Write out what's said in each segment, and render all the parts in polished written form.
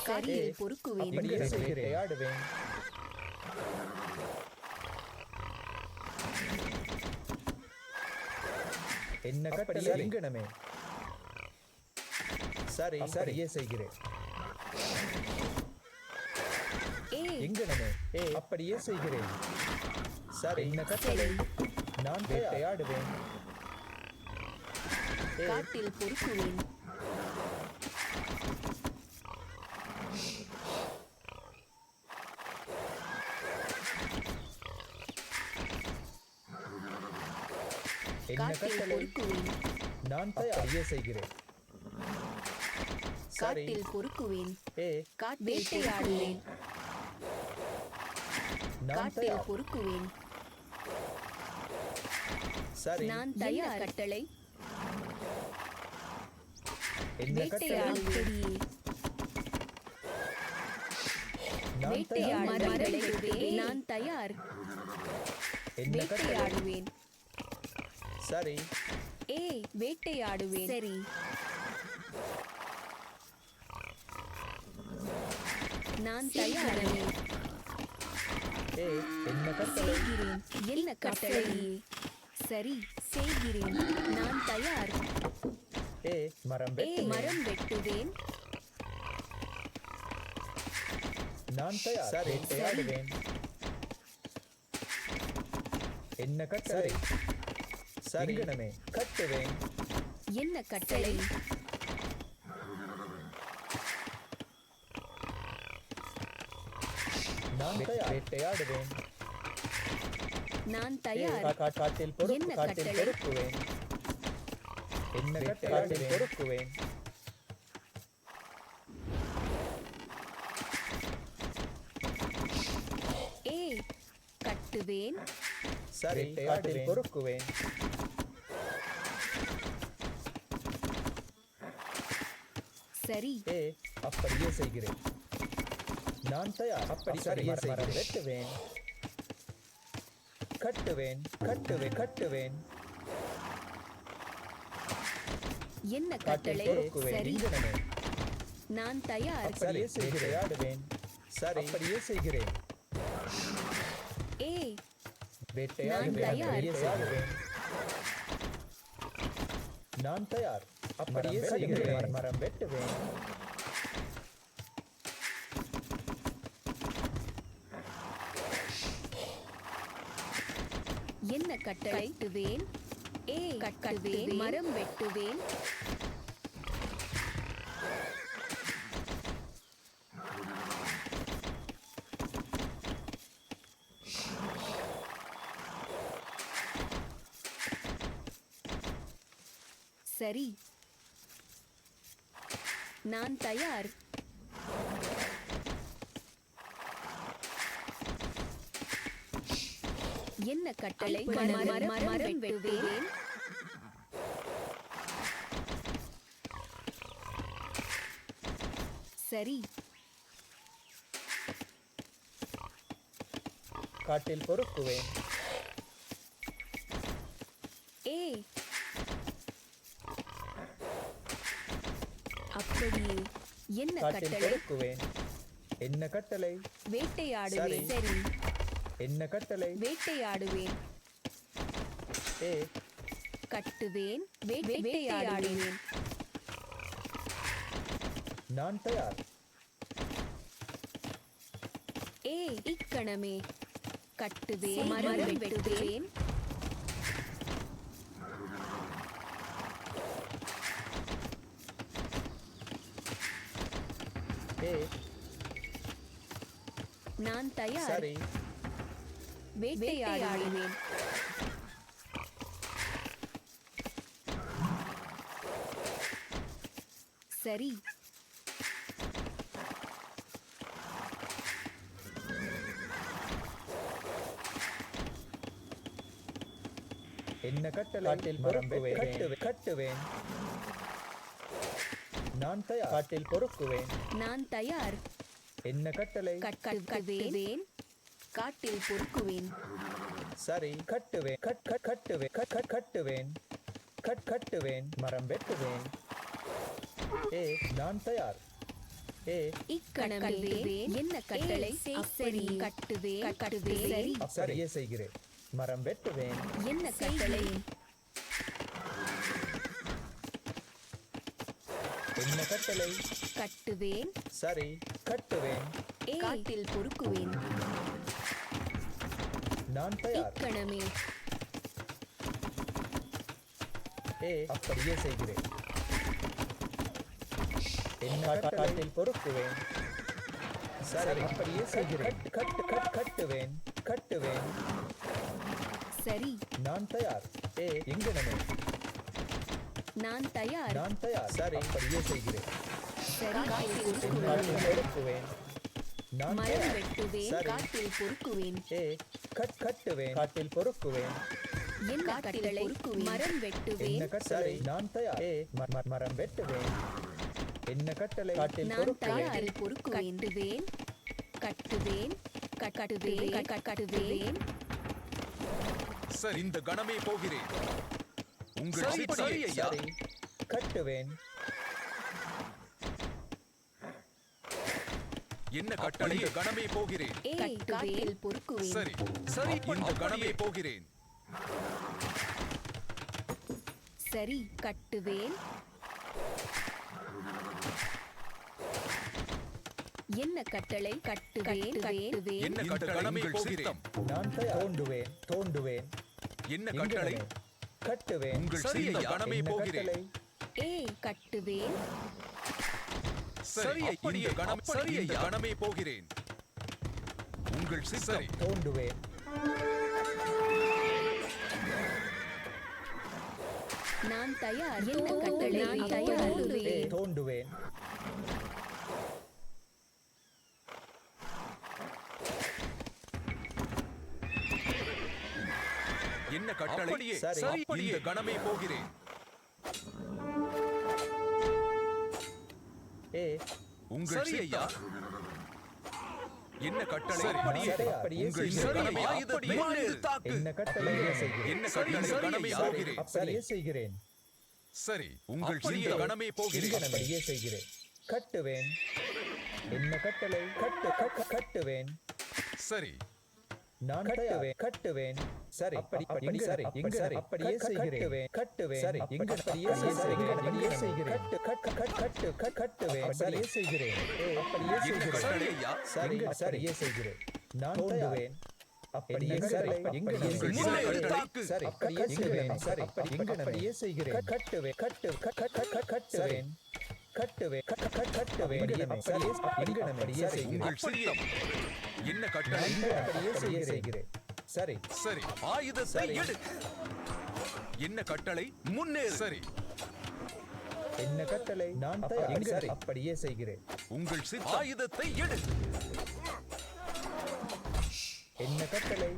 காட்டில் பொறுக்குவேன். வேட்டையாடுவேன். என்ன கட்டளை எங்கனமே? சரி சரியே செய்கிறேன். எங்கனமே? அப்படியே செய்கிறேன். சரி என்ன கட்டளை? நான் வேட்டையாடுவேன். காட்டில் பொறுக்குவேன். என்ன கட்டளை? நான் அப்படியே செய்கிறேன். காட்டில் பொறுக்குவேன். வேட்டையாடுவேன். காட்டில் பொறுக்குவேன். சரி நான் தயார். கட்டளை என்ன கட்டளை? வேட்டையாடுவேன். நான் தயார். என்ன கட்டளை? வேட்டையாடுவேன். சரி வேட்டையாடுவேன். சரி நான் தயாரே. என்ன கட்டளை? செய்கிறேன். என்ன கட்டளை? சரி செய்கிறேன். நான் தயார். மரம் வெட்டுவேன். நான் தயார். சரி வேட்டையாடுவேன். என்ன கட்டளை? சரி கட்டுவேன். என்ன கட்டளை? நான் தயார். வேட்டையாடுவேன். நான் தயார். காட்டில் என்ன கட்டளை? பொறுக்குவேன். என்ன கட்டளை? பொறுக்குவேன். கட்டுவேன். சரி காட்டில் பொறுக்குவேன். சரி அப்படியே செய்கிறேன். நான் தயார். அப்படி சரியே செய்கிறேன். வெட்டுவேன். கட்டுவேன். என்ன கட்டளை? சரி நான் தயார். அப்படியே செய்கிறேன். ஆடுவேன். சரி அப்படியே செய்கிறேன். நான் தயார். நான் தயார். அப்படியே செய்கிறேன். மரம் வெட்டுவேன். என்ன கட்டளை? கட்டுவேன். கட்டுவேன். மரம் வெட்டுவேன். சரி நான் தயார். என்ன கட்டளை? மரம் வெட்டுவேன். சரி காட்டில் பொறுக்குவேன். அப்படியே என்ன கட்டளை? பொறுக்குவேன். என்ன கட்டளை? வேட்டையாடுவேன். சரி என்ன கட்டளை? வேட்டையாடுவேன். கட்டுவேன். வேட்டையாடுவேன். நான் தயார். இக்கணமே கட்டுவேன். மரம் வெட்டுவேன். நான் தயார். சரி வேட்டையாடுவேன். சரி என்ன கட்டளை? காட்டில் கட்டுவேன். நான் தயார். காட்டில் பொறுக்குவேன். நான் தயார். என்ன கட்டளை? கட்டுவேன். காட்டில் பொறுக்குவேன். சரி கட்டுவேன். கட்டுவேன். மரம் வெட்டுவேன். நான் தயார். இக்கணமே என்ன கட்டளை சரி கட்டுவேன் சரி அப்படியே செய்கிறேன். மரம் வெட்டுவேன். என்ன கட்டளை என்ன கட்டளை? கட்டுவேன் சரி கட்டுவேன். காட்டில் பொறுக்குவேன் நான் தயார். இக்கணமே அப்படியே செய்கிறேன். என்ன காட்டில் பொறுக்குவேன். சரி அப்படியே செய்கிறேன். கட்டுவேன் கட்டுவேன். சரி நான் தயார். எங்கனமே நான் தயார் நான் தயார். சரி அப்படியே செய்கிறேன். சரி காட்டில் காட்டில் பொறுக்குவேன். நான் மரம் தயார். வெட்டுவேன் சரி. காட்டில் பொறுக்குவேன் கட்டுவேன். காட்டில் பொறுக்குவேன். என்ன கட்டளை மரம் வெட்டுவேன் என்ன கட்டளை? நான் தயார். மரம் வெட்டுவேன். என்ன கட்டளை? காட்டில் நான் பொறுக்குவேன். தயாரில் பொறுக்குவேன் கட்டுவேன் கட்டுவேன் சரி இந்த கணமே போகிறேன். உங்கள் சரி, சித்தம். சரி, சரி. கட்டுவேன். என்ன கட்டளை? இந்த கணமே போகிறேன். காட்டில் பொறுக்குவேன் சரி சரி இந்த கணமே போகிறேன். சரி கட்டுவேன் என்ன கட்டளை கட்டுவேன் என்ன கட்டளை? போகிறேன். நான் தயார். தோண்டுவேன். என்ன கட்டளை? எங்கனமே? கட்டுவேன். உங்கள் சரி, சித்தம். ஐயா. கணமே என்ன போகிறேன். கட்டளை? கட்டுவேன் சரி அப்படியே கணம். சரி இந்த கணமே போகிறேன். உங்கள் சித்தம். தோண்டுவேன். நான் தயார் என்ன கட்டளை நான் தயார் தோண்டுவேன். என்ன கட்டளை? சரி. சரி அப்படியே கணமே போகிறேன். உங்கள் சித்தம். என்ன கட்டளை? அப்படியே சரி, அப்படியே உங்கள் செய்கிறேன். கணமே ஆயுதத்தை முன்னேறு. தாக்கு. என்ன கட்டளை? செய்கிறேன். என்ன கட்டளை? கணமே சரி, போகிறேன். அப்படியே செய்கிறேன். சரி உங்கள் அப்படியே சித்தம். கணமே போகிறேன். அப்படியே செய்கிறேன். கட்டுவேன். என்ன கட்டளை? கட்டுவேன். சரி நான் கட்டுவேன். சரி அப்படி சரி சரி அப்படியே செய்கிறேன். கட்டுவேன். சரி அப்படியே செய்கிறேன். கட்டுவேன். சரியே செய்கிறேன். அப்படியே என்ன செய்கிறேன். கட்டளை ஐயா? சரி சரியே செய்கிறேன். நான் தோண்டுவேன். அப்படியே சரி அப்படியே உங்கள் செய்கிறேன். சித்தம். தாக்கு. சரி அப்படியே செய்கிறேன். சரி அப்படியே செய்கிறேன். கட்டுவேன். கட்டுவேன். கட்டுவேன். சரி அப்படியே செய்கிறேன். உங்கள் சித்தம். என்ன கட்டளை? அப்படியே செய்கிறேன். சரி சரி ஆயுதத்தை எடு. என்ன கட்டளை? முன்னேறு. சரி என்ன கட்டளை? நான் தயார். சரி அப்படியே செய்கிறேன். உங்கள் சித்தம். ஆயுதத்தை எடு. என்ன கட்டளை?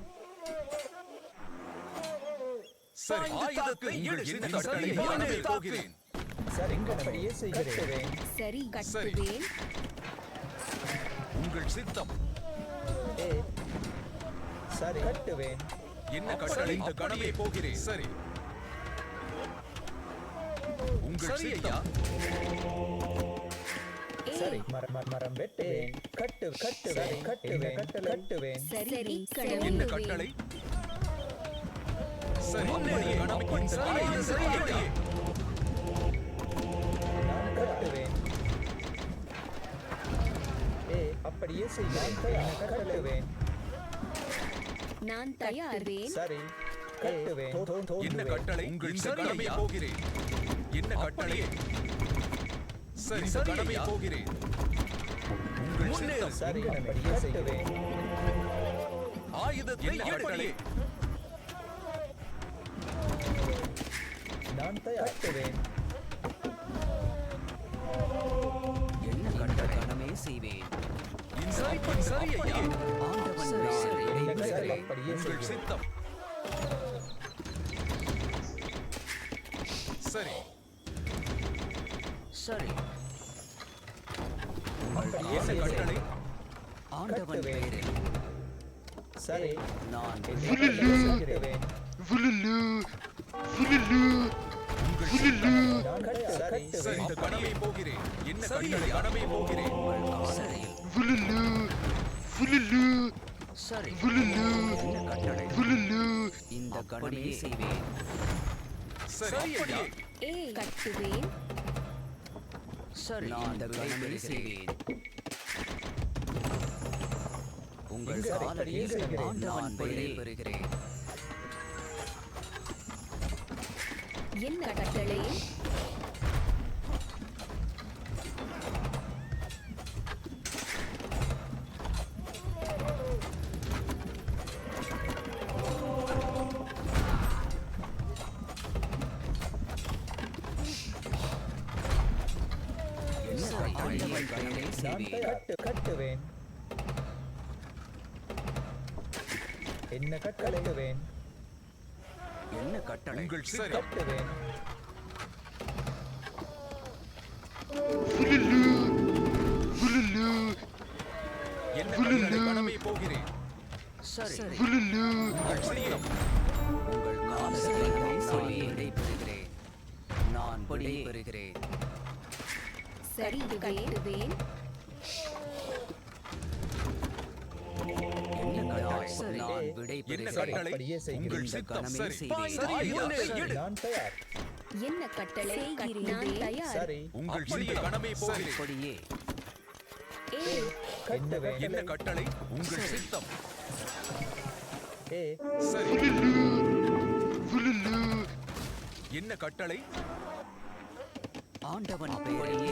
சரி ஆயுதத்தை எடு. என்ன கட்டளை? முன்னேறு. போகிறேன். சரி அப்படியே செய்கிறேன். சரி கட்டுவேன் உங்கள் சித்தம். சரி கட்டுவேன். என்ன கட்டளை? இந்த கணமே போகிறேன். சரி உங்கள் சித்தம். சரி மரம் வெட்டுவேன். கட்டுவேன். கட்டுவேன். சரி என்ன கட்டளை? சரி அப்படியே கணமே. சரி சரி அப்படியே. நான் கட்டுவேன். அப்படியே செய்கிறேன். கட்டுவேன். நான் தயார்வேன் சரி கட்டுவேன். என்ன கட்டளை? உங்கள் கணமே போகிறேன். என்ன கட்டளை? சரி கணமே போகிறேன். உங்கள் சித்தம். சரி அப்படியே செய்கிறேன். ஆயுதத்தை கட்டளை. நான் கட்டுவேன். என்ன கண்ட கணமே செய்வேன். இந்த சரி ஐயா. ஆண்டவன் சரி, நான் சரி. இறைவனே. அப்படியே உங்கள் செய்கிறேன். சித்தம். சரி சரி என்ன கட்டளை? ஆண்டவன் பெயரில் சரி நான் செய்கிறேன். உங்கள் சித்தம். நான் சரி இந்த கணமே போகிறேன் என்ன கட்டளை கணமே போகிறேன் உங்கள் காலடியில் சரி என்ன கட்டளை இந்த கணமே செய்வேன் சரி அப்படியே கட்டுவேன் சரி நான் இந்த கணமே செய்வேன் உங்கள் இங்கு காலடியில் அப்படியே செய்கிறேன். ஆண்டவன் பெயரை பெறுகிறேன் என்ன கட்டளை என்ன ஆண்டவன் பெயரை நான் செய்வேன் கட்டுவேன் என்ன கட்டுவேன் என்ன கட்டளை உங்கள் சரி கட்டுவேன் என்ன கட்டளை கணமே போகிறேன் சரி உங்கள் சரீரம் உங்கள் காலடியில் நான் விடை பெறுகிறேன் நான் விடை பெறுகிறேன் சரி கட்டுவேன் என்ன கட்டளை நான் விடை என்ன பெறுகிறேன் கட்டளை அப்படியே செய்கிறேன். உங்கள் இந்த சித்தம் கணமே சரி செய்வேன். சரி முன்னேறி எடு நான் தயார் என்ன கட்டளை நான் தயார் சரி உங்கள் சித்தம் கணமே போகிறேன் அப்படியே கட்டுவேன் என்ன கட்டளை உங்கள் சித்தம் ஏ சரி என்ன கட்டளை ஆண்டவன் பெயரையே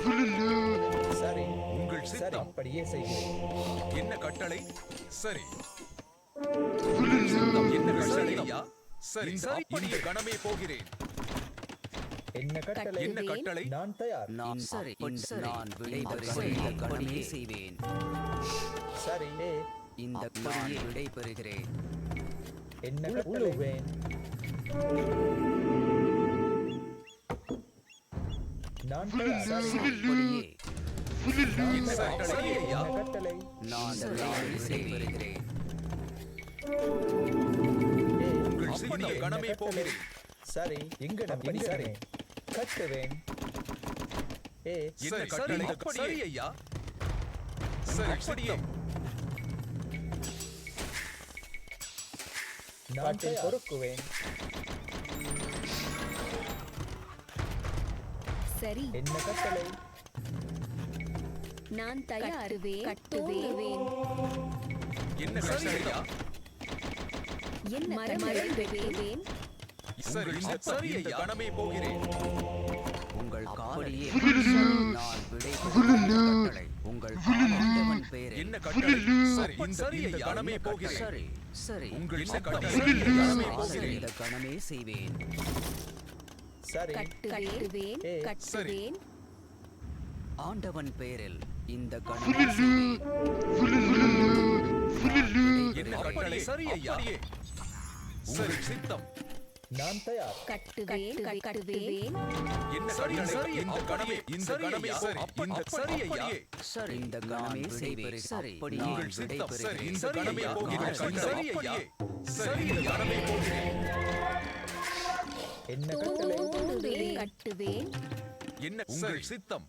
சரி உங்கள் சரி சித்தம் அப்படியே செய்கிறேன் என்ன கட்டளை சரி உங்கள் சித்தம் என்ன கட்டளை ஐயா சரி இந்த கணமே போகிறேன் என்ன கட்டளை என்ன கட்டளை நான் தயார் நான் சரி நான் விடை பெறுகிறேன் இந்த கடமையை செய்வேன் சரி ஏ இந்த நான் விடை பெறுகிறேன் என்ன கட்டளை நான் தயார் சரி அப்படியே என்ன கட்டளை ஐயா என்ன கட்டளை நான் விடை பெறுகிறேன் ஏ உங்கள் சித்தம் கணமே போகிறேன் சரி இங்கு நம்பி சரி கட்டுவேன் ஏ என்ன கட்டளை சரி ஐயா சரி அப்படியே நான் பொறுக்குவேன் சரி என்ன கட்டளை நான் தயாருவேன் கட்டுவேன் என்ன கட்டளை ஐயா என்ன மறந்துவேன் சரி இந்த சரி ஐயா கணமே போகிறேன் உங்கள் காலடியே நான் விடை பெறுகிறேன் கட்டளை உங்கள் ஆண்டவன் பெயரை என்ன கட்டளை சரி இந்த சரி ஐயா கணமே போகிறேன் சரி சரி உங்கள் என்ன கட்டளை கணமே போகிறேன் இந்த கணமே செய்வேன் சரி கட்டுவேன் ஏ, கட்டுவேன் ஆண்டவன் பெயரில் இந்த கணமே செய்வேன் என்ன கட்டளை சரி ஐயா சரி சித்தம் நான் தயார் கட்டுவேன் கட்டுவேன் என்ன கட்டளை சரி இந்த கணமே இந்த கணமே சரி இந்த சரி ஐயா சரி இந்த கணமே செய்வேன் சரி உங்கள் நான் விடை சித்தம் சரி பெறுகிறேன் இந்த கணமே போகிறேன் நான் சரி ஐயா சரி இந்த கணமே போகிறேன் என்ன கட்டளை தூண்டுவேன் கட்டுவேன் என்ன உங்கள் சித்தம்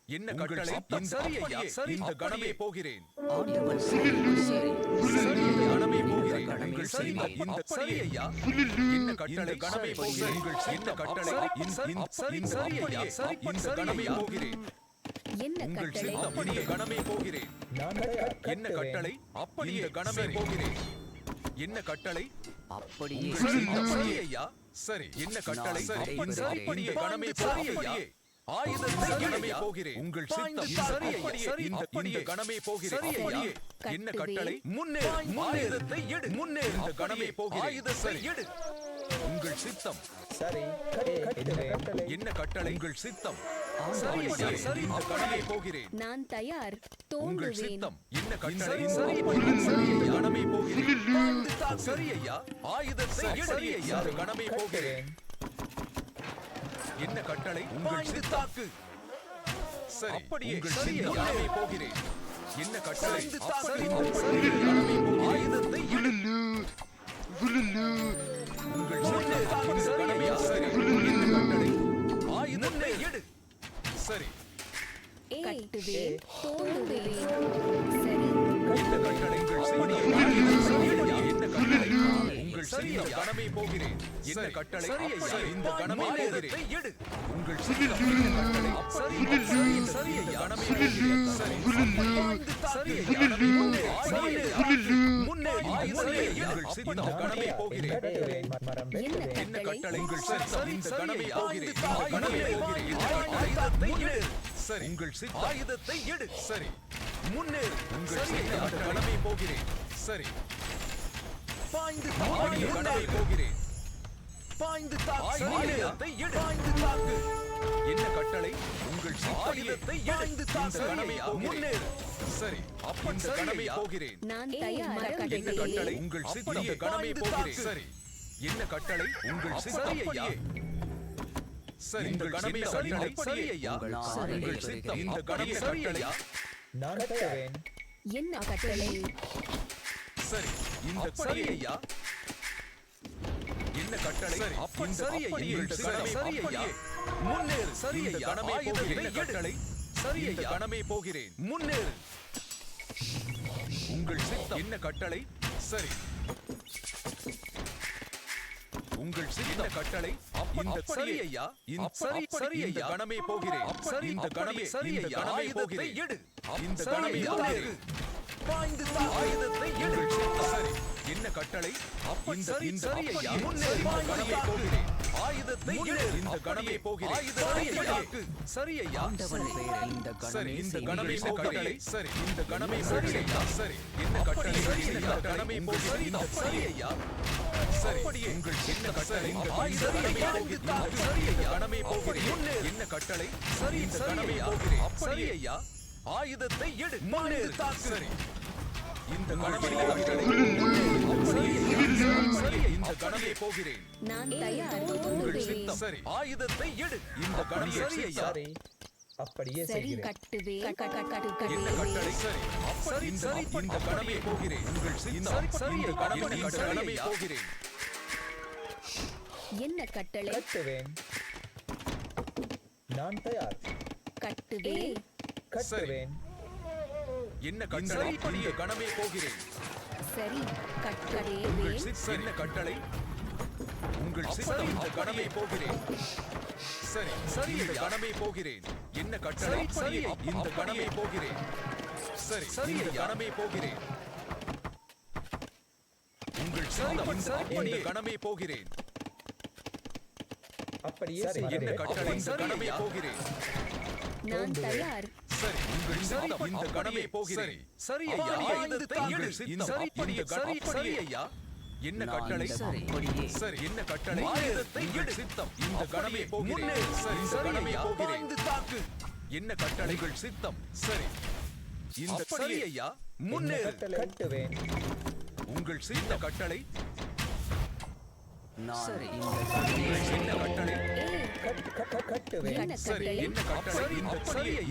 என்ன கட்டளை இந்த சரி ஐயா சரி இந்த கணமே போகிறேன் ஆண்டவன் பெயரில் சரி சரி கணமே போகிறேன் கணமே உங்கள் சித்தம் செய்வேன். இந்த சரி ஐயா என்ன கட்டளை கணமே போகிறேன் உங்கள் சித்தம் கட்டளை இந்த சரி சரி ஐயா சரி இந்த கணமே போகிறேன் என்ன உங்கள் கட்டளை சித்தம் இந்த கணமே போகிறேன் நான் தயார் என்ன கட்டளை அப்படியே கணமே போகிறேன் என்ன கட்டளை அப்படியே உங்கள் சித்தம் சரி ஐயா சரி என்ன கட்டளை சரி இந்த அப்படியே கணமே போகிறேன் ஆயுதத்தை கணமே போகிறேன் உங்கள் சித்தம் சரி ஐயா இந்த அப்படியே கணமே போகிறேன் அப்படியே என்ன கட்டளை முன்னே ஆயுதத்தை எடு முன்னே இந்த கணமே போகிறேன் ஆயுதத்தை எடு உங்கள் சித்தம் சரி கட்டுவேன் என்ன கட்டளை உங்கள் சித்தம் சரி ஐயா சரி இந்த கணமே போகிறேன் நான் தயார் உங்கள் தோன்றுவேன் சித்தம் என்ன கட்டளை சரி ஐயா கணமே போகிறேன் சரி ஐயா ஆயுதத்தை சரி ஐயா இந்த கணமே போகிறேன் என்ன கட்டளை உங்கள் சித்தாக்கு சரி அப்படியே சரி கணமே போகிறேன் என்ன கட்டளை சரி சரி கணமே போகிறேன் ஆயுதத்தை எடு உங்கள் சித்தம் இந்த கணமே சரி என்ன கட்டளை ஆயுதத்தை எடு சரி. கட்டுவேன் தோண்டுவேன் சரி இந்த கட்டளை உங்கள் சித்தம். சரியா? என்ன கட்டளை? உங்கள் சித்தம். கணமே போகிறேன். என்ன கட்டளை? சரி, இந்த கணமே போகிறேன். எடு. உங்கள் சித்தம். என்ன கட்டளை? சரியா? கணமே போகிறேன். சரி. சரியா? கணமே போகிறேன். முன்னேறி. உங்கள் சித்தம். கணமே போகிறேன். என்ன கட்டளை? உங்கள் சித்தம். இந்த கணமே போகிறேன். இந்த கணமே போகிறேன். ஆயுதத்தை எடு. சரி. உங்கள் சித்தம். ஆயுதத்தை எடு. சரி. முன்னேறு. உங்கள் சித்தம். இந்த கணமே போகிறேன். சரி. பாய்ந்து தாக்கு. கணமே போகிறேன். பாய்ந்து தாக்கு. ஆயுதத்தை எடு. பாய்ந்து தாக்கு. என்ன கட்டளை? உங்கள் சித்தம். ஆயுதத்தை எடு. இந்த கணமே முன்னேறு. சரி. இந்த கணமே போகிறேன். நான் தயார் என்ன கட்டளை? உங்கள் சித்தம். இந்த கணமே போகிறேன். சரி. என்ன கட்டளை? உங்கள் சித்தம். சரி. இந்த கணமே கட்டளை. சரியா? உங்கள் சித்தம். இந்த கணமே கட்டளை. நான் கட்டுவேன். என்ன கட்டளை சரி. இந்த சரியா? என்ன கட்டளை? சரி. இந்த சரியா? இந்த கணமே சரியா? முன்னேறு. சரியா? கணமே போகிறேன். என்ன கட்டளை? சரியா? இந்த கணமே போகிறேன். முன்னேறு. உங்கள் சித்தம். என்ன கட்டளை? சரி. உங்கள் சித்த கட்டளை. இந்த சரியா? இந்த சரியா? இந்த கணமே போகிறேன். இந்த கணமே சரியா? ஆயுதத்தை எடு. இந்த கணமே போகிறேன். பாய்ந்து ஆயுதத்தை எடு. சரி. என்ன கட்டளை? இந்த சரியா? முன்னேறி கணமே போகிறேன். ஆயுதத்தை எடு. இந்த கணமே போகிறேன். ஆயுதத்தை சரியா? ஆண்டவன் பெயரில் இந்த சரி. கணமே இந்த செய். கணமே கட்டளை. சரி. இந்த கணமே சரியா? சரி. என்ன கட்டளை? இந்த கணமே போகிறேன். இந்த சரியா? சரி. உங்கள் என்ன கட்டளை? இந்த கணமே போகிறேன். சரியா? கணமே போகிறேன். என்ன கட்டளை? சரி. இந்த கணமே போகிறேன். சரியா? ஆயுதத்தை எடு. முன்னேறு. சரி. இந்த கணமே கட்டளை. சரியா? இந்த கணமே போகிறேன். நான் தயார் உங்கள் தோண்டுவேன் சித்தம். சரி. ஆயுதத்தை எடு. இந்த கணமே சரியா? சரி, அப்படியே சரி செய்கிறேன். கட்டுவேன் என்ன கட்டளை? சரி. இந்த கணமே போகிறேன். உங்கள் சித்தம். இந்த கணமே போகிறேன். என்ன கட்டளை கட்டுவேன். நான் தயார். கட்டுவேன் கட்டுவேன். என்ன கட்டளை? இந்த கணமே போகிறேன். சரி உங்கள் கட்டுவேன் சித்தம். என்ன கட்டளை? உங்கள் சித்தம். இந்த கணமே போகிறேன். சரி. சரி. இந்த கணமே போகிறேன். என்ன கட்டளை? சரி. இந்த கணமே போகிறேன். சரி. இந்த கணமே போகிறேன். உங்கள் சித்தம். இந்த கணமே போகிறேன். அப்படியே என்ன செய்கிறேன். கட்டளை? இந்த கணமே போகிறேன். நான் தயார் சரி. உங்கள் சித்தம். இந்த கணமே போகிறேன். சரியா? ஆயுதத்தை எடு. இந்த சரியா? என்ன நான் கட்டளை? இந்த அப்படியே சரி. என்ன கட்டளை? ஆயுதத்தை எடு. சித்தம். இந்த கணமே போகிறேன். சரி. இந்த கணமே போகிறேன். என்ன கட்டளை? உங்கள் சித்தம். சரி. இந்த சரியா? என்ன முன்னேறு. கட்டளை? கட்டுவேன். உங்கள் சித்த கட்டளை. நான் இந்த கணமே என்ன கட்டளை? கட்டுவேன். என்ன சரி. கட்டளை என்ன கட்டளை?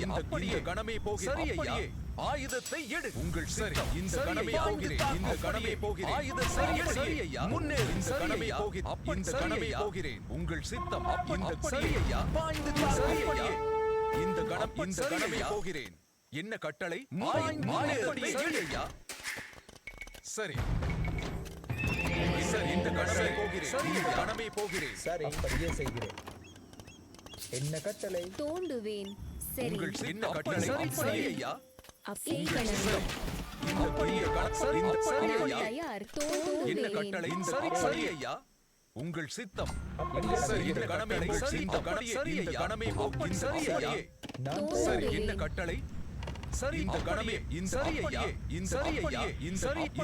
இந்த கணமே போகிறேன். ஆயுதத்தை எடு. உங்கள் சித்தம். இந்த கணமே போகிறேன். இந்த கணமே போகிறேன். ஆயுதத்தை சரியா? முன்னேறு. இந்த கணமே போகிறேன். இந்த கணமே போகிறேன். உங்கள் சித்தம். இந்த சரியா? சரியா? இந்த கணமே போகிறேன். என்ன கட்டளை? மாயத்தை சரியா? சரி. சரி. இந்த கணமே போகிறேன். இந்த கணமே போகிறேன். சரி, அப்படியே செய்கிறேன். என்ன கட்டளை? தோண்டுவேன் சரி உங்கள் என்ன கட்டளை? சரியா? அப்பேகணம் இந்த பெரிய சரி. இந்த நான் சரியா? தயார் என்ன தோண்டுவேன் கட்டளை? இந்த சரியா? உங்கள் சித்தம். அப்படியே சரி. இந்த செய்கிறேன். கணமே இந்த கணமே போகிறேன். சரியா? நான் சரி. தயார். என்ன கட்டளை? சரி. இந்த கணமே இந்த சரியா? இந்த சரியா?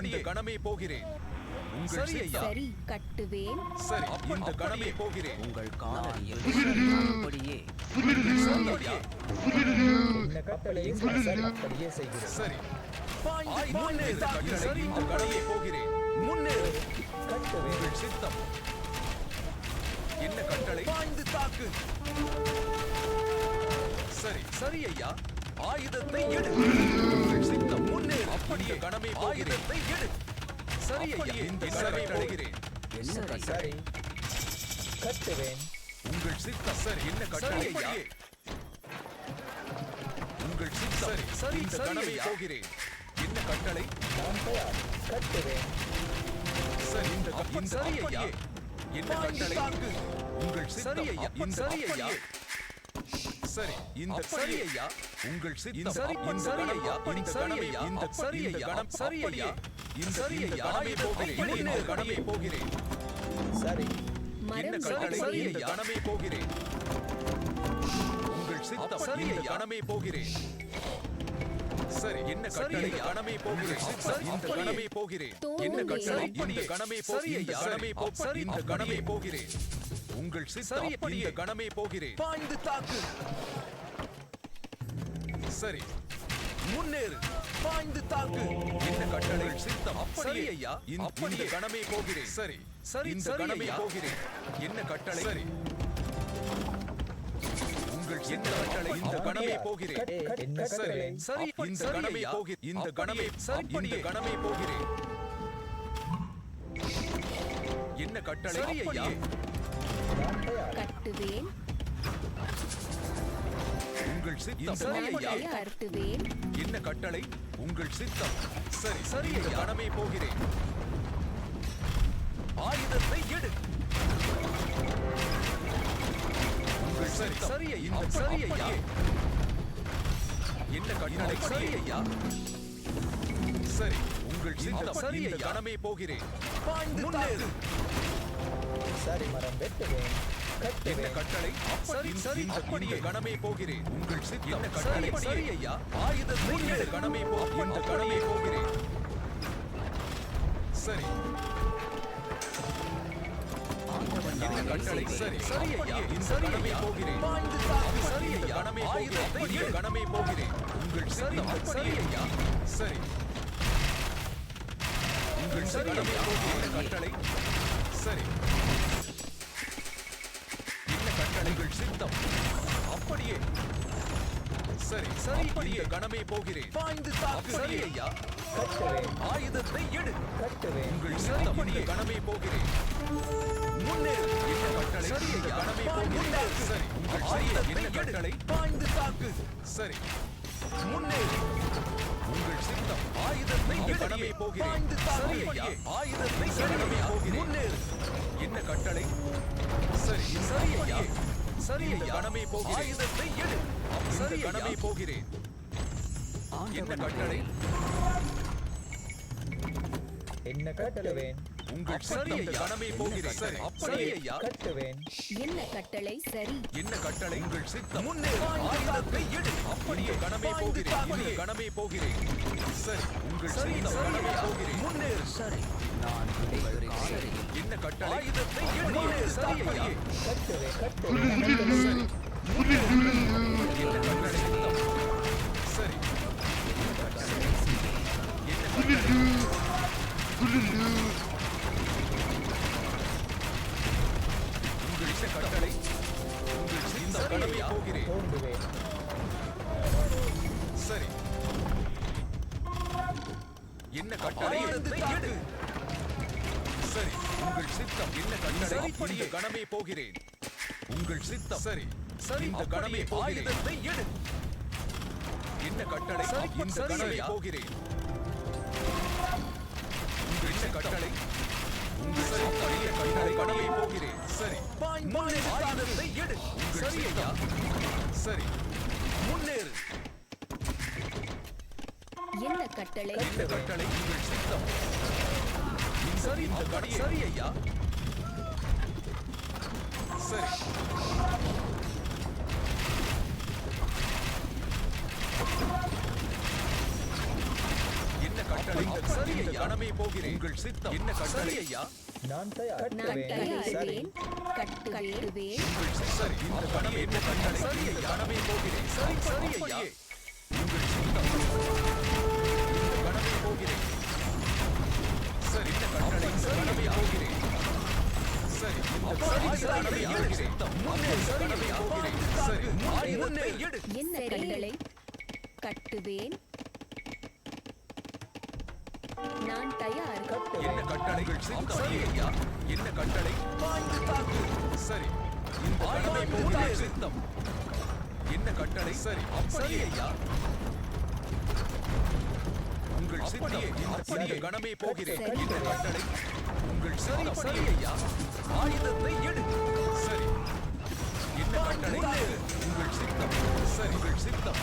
இந்த கணமே போகிறேன். உங்கள் சரியா? சரி கட்டுவேன் சரி. இந்த கணமே போகிறேன். உங்கள் காலையில் அப்படியே சரியா? என்ன கட்டளை? சரி, அப்படியே செய்கிறேன். சரி. முன்னேறு. சரி. இந்த கணமே போகிறேன். முன்னேறு. கட்டுவேன். உங்கள் சித்தம். என்ன கட்டளை? பாய்ந்து தாக்கு. சரி. சரியா? ஆயுதத்தை எடு. உங்கள் சித்தம். முன்னேறு. அப்படியே கணமே ஆயுதத்தை எடு. சரியா? இந்த கணமே போகிறேன். என்ன கட்டளை? சரி, கட்டுவேன். உங்கள் சித்தம். சரி. என்ன கட்டளை? சரி சரி இந்த கணமே போகிறேன் என்ன கட்டளை நான் தயார் கட்டுவேன் சரி இந்த சரி ஐயா என்ன கட்டளை உங்கள் சரி ஐயா இந்த சரி ஐயா சரி இந்த சரி ஐயா உங்கள் சித்தம் சரி சரி ஐயா இந்த கணமே இந்த சரி ஐயா கணம் சரி ஐயா இந்த சரி ஐயா கணமே போகிறேன் இந்த கணமே போகிறேன் சரி என்ன கட்டளை சரி ஐயா கணமே போகிறேன் உங்கள் சித்தம் சரி ஐயா கணமே போகிறேன் சரி என்ன கட்டளை கணமே போகிறேன் சரி இந்த கணமே போகிறேன் என்ன கட்டளை இந்த கணமே போகிறேன் கணமே சரி இந்த கணமே போகிறேன் உங்கள் சித்தம் இந்த கணமே போகிறேன் பாய்ந்து தாக்கு சரி முன்னேறு பாய்ந்து தாக்கு என்ன கட்டளை சித்தம் சரி ஐயா இந்த கணமே போகிறேன் சரி சரி இந்த கணமே போகிறேன் என்ன கட்டளை சரி உங்கள் என்ன கட்டளை இந்த கணமே போகிறேன் என்ன சரி கட்டளை சரி இந்த கணமே போகிறேன் இந்த கணமே சரி இந்த கணமே போகிறேன் என்ன கட்டளை சரி ஐயா நான் தயார் கட்டுவேன் உங்கள் சித்தம் நான் சரி ஐயா தயார் கட்டுவேன் என்ன கட்டளை உங்கள் சித்தம் சரி சரி இந்த கணமே போகிறேன் ஆயுதத்தை எடு உங்கள் சரி சரி இந்த சரி ஐயா என்ன கட்டளை சரி ஐயா சரி உங்கள் சித்தம் சரி இந்த கணமே போகிறேன் முன்னேறு சரி மரம் வெட்டுவேன் என்ன கட்டுவேன் கட்டளை சரி சரி இந்த கணமே போகிறேன் உங்கள் சித்தம் என்ன கட்டளை சரி ஐயா ஆயுதத்தை எடு கணமே இந்த கணமே போகிறேன் சரி என்ன கட்டளை சரி சரி ஐயா இந்த கணமே போகிறேன் சரி ஐயா கணமே ஆயுதத்தை எடு கணமே போகிறேன் உங்கள் சித்தம் சரி ஐயா சரி உங்கள் சரி கணமே போகிறேன் கட்டளை சரி என்ன கட்டளைகள் சித்தம் அப்படியே சரி சரி இந்த கணமே போகிறேன் பாய்ந்து தாக்கு சரி ஐயா கட்டுவேன் ஆயுதத்தை எடு கட்டுவேன் உங்கள் சித்தம் இந்த கணமே போகிறேன் முன்னேறு என்ன கட்டளை சரி ஐயா கணமே போகிறேன் சரி உங்கள் ஆயுதத்தை என்ன கட்டளை பாய்ந்து தாக்கு சரி முன்னேறு உங்கள் சித்தம் ஆயுதத்தை எடு கணமே போகிறேன் சரி ஐயா ஆயுதத்தை கணமே போகிறேன் முன்னேறு என்ன கட்டளை சரி சரி ஐயா சரி ஐயா கணமே போகிறேன் ஆயுதத்தை எடு சரி கணமே போகிறேன் என்ன கட்டளை என்ன கட்டுவேன் உங்கள் சரி கணமே போகிறேன் சரி அப்படியே ஐயா கட்டுவேன் என்ன கட்டளை சரி என்ன கட்டளை உங்கள் சித்தம் முன்னேறு ஆயுதத்தை எடு அப்படியே கணமே போகிறேன் இந்த கணமே போகிறேன் சரி உங்கள் சித்தம் கணமே போகிறேன் முன்னேறு சரி நான் விடைபெறுகிறேன் சரி என்ன கட்டளை ஆயுதத்தை எடு முன்னேறு சரி ஐயா கட்டுவேன் கட்டுவேன் சரி முன்னேறு என்ன கட்டளை சித்தம் சரி என்ன கட்டளை உங்கள் இந்த கட்டளை உங்கள் சித்தம் கணமே போகிறேன் தோண்டுவேன் சரி என்ன கட்டளை ஆயுதத்தை எடு சரி உங்கள் சித்தம் என்ன கட்டளை அப்படியே கணமே போகிறேன் உங்கள் சித்தம் சரி சரி இந்த கணமே ஆயுதத்தை எடு என்ன கட்டளை இந்த கணமே போகிறேன் உங்கள் இந்த கட்டளை உங்கள் சித்தம் என்ன கட்டளை கணமே போகிறேன் சரி முன்னேறு ஆயுதத்தை எடு உங்கள் சரி ஐயா சரி முன்னேறு என்ன கட்டளை இந்த கட்டளை உங்கள் சித்தம் சரி இந்த கடை சரி ஐயா சரி என்ன கட்டளை சரி ஐயா கணமே போகிறேன் உங்கள் சித்தம் என்ன கட்டளை ஐயா நான் தயார் நான் கட்டுவேன் சரி தயாரிவேன் கட்டுவேன் உங்கள் சரி இந்த கணமே என்ன கட்டளை சரி ஐயா கணமே போகிறேன் சரி சரி ஐயா உங்கள் சித்தம் இந்த கணமே போகிறேன் சரி இந்த கட்டளை இந்த கணமே போகிறேன் சரி இந்த கணமே போகிறேன் முன்னே சரி போகிறேன் சரி ஆயுதத்தை எடு என்ன கட்டளை கட்டுவேன் நான் தயார் என்ன கட்டளைகள் சித்தம் சரி ஐயா என்ன கட்டளை பாய்ந்து தாக்கு சரி இந்த கணமே போகிறேன் சித்தம் என்ன கட்டளை சரி அப்படியே ஐயா உங்கள் சித்தம் அப்படியே கணமே போகிறேன் இந்த கட்டளை உங்கள் சரி ஐயா ஆயுதத்தை எடு சரி என்ன கட்டளை உங்கள் சித்தம் சரி உங்கள் சித்தம்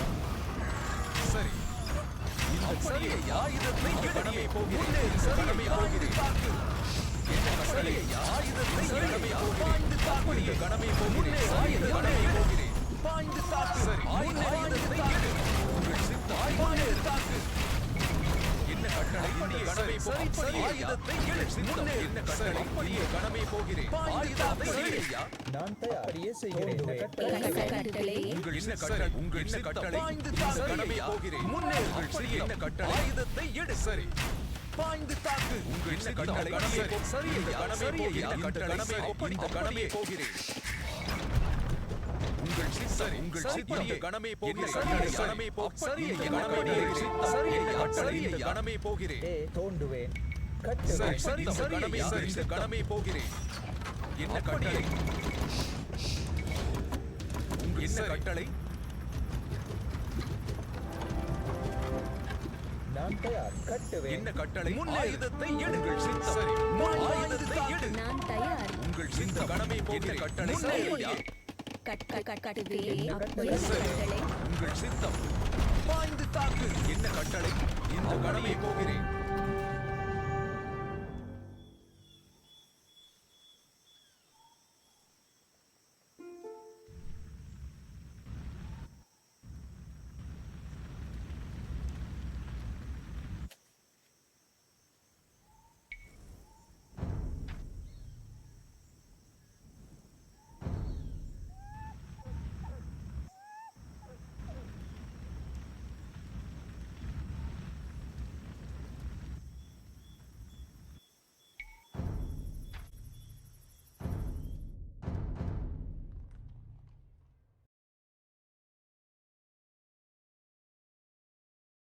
சரி இந்த சரி ஐயா ஆயுதத்தை கணமே போகிறேன் கணமே போகிறேன் என்ன கட்டளை ஐயா ஆயுதத்தை கணமே போகிறேன் அப்படியே கணமே போகிறேன் ஆயுத கணமே போகிறேன் பாய்ந்து தாக்கு சரி ஆயுதத்தை எடு உங்கள் சித்தம் ஆயுதத்தை தாக்கு என்ன கட்டளை அப்படியே கணமே போகிறேன் ஆயுதத்தை எடு சித்தம் என்ன கட்டளை அப்படியே கணமே போகிறேன் ஆயுதத்தை எடு ஐயா நான் தயார் அப்படியே செய்கிறேன் இந்த கட்டளை உங்கள் என்ன கட்டளை உங்கள் என்ன கட்டளை இந்த கணமே போகிறேன் முன்னேறுங்கள் சரி என்ன கட்டளை ஆயுதத்தை எடு சரி பாய்ந்து தாக்கு உங்கள் என்ன கட்டளை சரி இந்த கணமே போகிறேன் இந்த கட்டளை இந்த கணமே போகிறேன் உங்கள் சித்தம் உங்கள் சித்தம் கணமே போகிறேன் கணமே சரி கணமே போகிறேன் சரி கட்டளை இந்த கணமே போகிறேன் தோண்டுவேன் சரி கட்டுவேன் சரி சரி கணமே சரி இந்த கணமே போகிறேன் என்ன கட்டளை உங்கள் என்ன கட்டளை நான் தயார் கட்டுவேன் என்ன கட்டளை ஆயுதத்தை எடுங்கள் சித்தம் சரி ஆயுதத்தை எடு நான் தயார் உங்கள் சித்த கணமே போகிற கட்டளை சரியா கட்டுவேன் உங்கள் சித்தம் பாய்ந்து தாக்கு என்ன கட்டளை இந்த கணமே போகிறேன்